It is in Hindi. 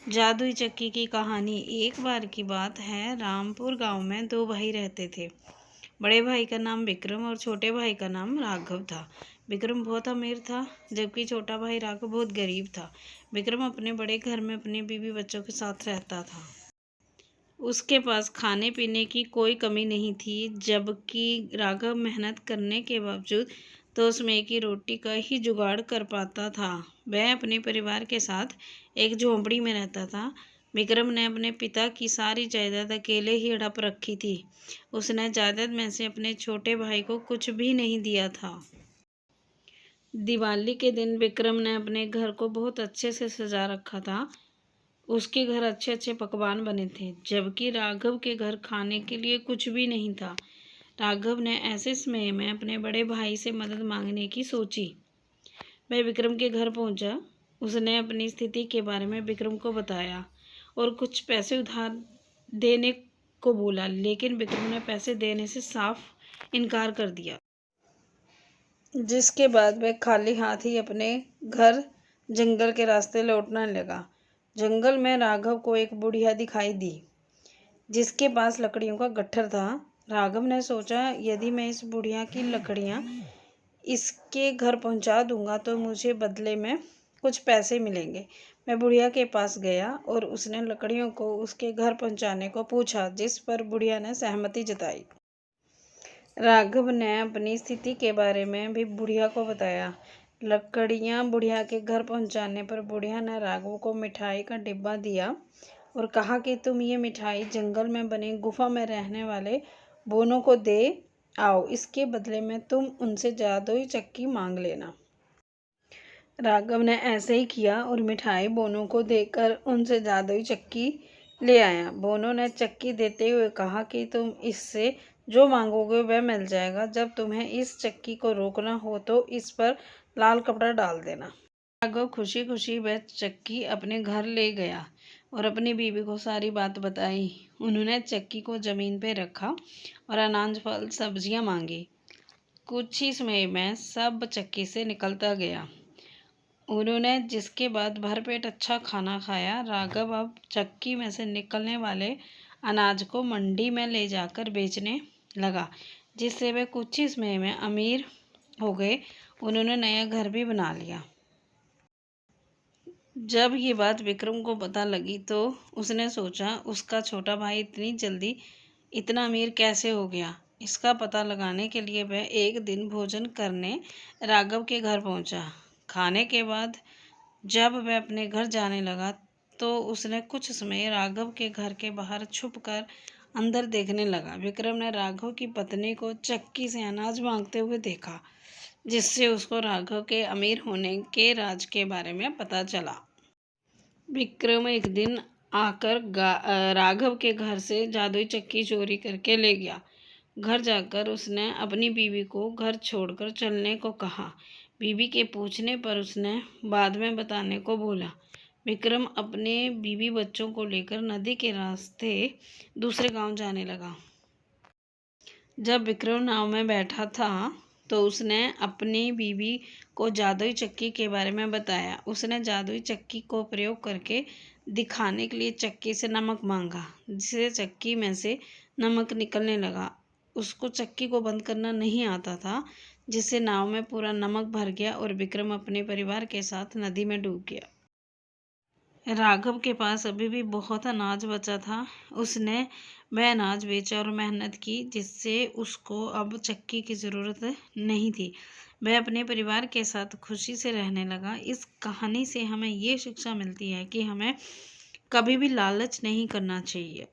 जादुई चक्की की कहानी। एक बार की बात है, रामपुर गांव में दो भाई रहते थे। बड़े भाई का नाम विक्रम और छोटे भाई का नाम राघव था। विक्रम बहुत अमीर था, जबकि छोटा भाई राघव बहुत गरीब था। विक्रम अपने बड़े घर में अपने बीवी बच्चों के साथ रहता था। उसके पास खाने पीने की कोई कमी नहीं थी, जबकि राघव मेहनत करने के बावजूद तो उसमें की रोटी का ही जुगाड़ कर पाता था। वह अपने परिवार के साथ एक झोंपड़ी में रहता था। विक्रम ने अपने पिता की सारी जायदाद अकेले ही हड़प रखी थी। उसने जायदाद में से अपने छोटे भाई को कुछ भी नहीं दिया था। दिवाली के दिन विक्रम ने अपने घर को बहुत अच्छे से सजा रखा था। उसके घर अच्छे अच्छे पकवान बने थे, जबकि राघव के घर खाने के लिए कुछ भी नहीं था। राघव ने ऐसे समय में अपने बड़े भाई से मदद मांगने की सोची। वह विक्रम के घर पहुंचा। उसने अपनी स्थिति के बारे में विक्रम को बताया और कुछ पैसे उधार देने को बोला, लेकिन विक्रम ने पैसे देने से साफ इनकार कर दिया। जिसके बाद वह खाली हाथ ही अपने घर जंगल के रास्ते लौटने लगा। जंगल में राघव को एक बुढ़िया दिखाई दी, जिसके पास लकड़ियों का गट्ठर था। राघव ने सोचा, यदि मैं इस बुढ़िया की लकड़ियाँ इसके घर पहुंचा दूंगा तो मुझे बदले में कुछ पैसे मिलेंगे। मैं बुढ़िया के पास गया और उसने लकड़ियों को उसके घर पहुंचाने को पूछा, जिस पर बुढ़िया ने सहमति जताई। राघव ने अपनी स्थिति के बारे में भी बुढ़िया को बताया। लकड़ियाँ बुढ़िया के घर पहुंचाने पर बुढ़िया ने राघव को मिठाई का डिब्बा दिया और कहा कि तुम ये मिठाई जंगल में बनी गुफा में रहने वाले बोनों को दे आओ। इसके बदले में तुम उनसे जादुई चक्की मांग लेना। राघव ने ऐसे ही किया और मिठाई बोनों को देकर उनसे जादुई चक्की ले आया। बोनों ने चक्की देते हुए कहा कि तुम इससे जो मांगोगे वह मिल जाएगा। जब तुम्हें इस चक्की को रोकना हो तो इस पर लाल कपड़ा डाल देना। राघव खुशी खुशी वह चक्की अपने घर ले गया और अपनी बीवी को सारी बात बताई। उन्होंने चक्की को जमीन पर रखा और अनाज फल सब्जियां मांगी। कुछ ही समय में सब चक्की से निकलता गया। उन्होंने जिसके बाद भरपेट अच्छा खाना खाया। राघव अब चक्की में से निकलने वाले अनाज को मंडी में ले जाकर बेचने लगा, जिससे वे कुछ ही समय में अमीर हो गए। उन्होंने नया घर भी बना लिया। जब ये बात विक्रम को पता लगी तो उसने सोचा, उसका छोटा भाई इतनी जल्दी इतना अमीर कैसे हो गया। इसका पता लगाने के लिए वह एक दिन भोजन करने राघव के घर पहुंचा। खाने के बाद जब वह अपने घर जाने लगा तो उसने कुछ समय राघव के घर के बाहर छुपकर अंदर देखने लगा। विक्रम ने राघव की पत्नी को चक्की से अनाज मांगते हुए देखा, जिससे उसको राघव के अमीर होने के राज के बारे में पता चला। विक्रम एक दिन आकर राघव के घर से जादुई चक्की चोरी करके ले गया। घर जाकर उसने अपनी बीवी को घर छोड़कर चलने को कहा। बीवी के पूछने पर उसने बाद में बताने को बोला। विक्रम अपने बीवी बच्चों को लेकर नदी के रास्ते दूसरे गांव जाने लगा। जब विक्रम नाव में बैठा था तो उसने अपनी बीवी को जादुई चक्की के बारे में बताया। उसने जादुई चक्की को प्रयोग करके दिखाने के लिए चक्की से नमक मांगा, जिससे चक्की में से नमक निकलने लगा। उसको चक्की को बंद करना नहीं आता था, जिससे नाव में पूरा नमक भर गया और विक्रम अपने परिवार के साथ नदी में डूब गया। राघव के पास अभी भी बहुत अनाज बचा था। उसने वह अनाज बेचा और मेहनत की, जिससे उसको अब चक्की की ज़रूरत नहीं थी। वह अपने परिवार के साथ खुशी से रहने लगा। इस कहानी से हमें ये शिक्षा मिलती है कि हमें कभी भी लालच नहीं करना चाहिए।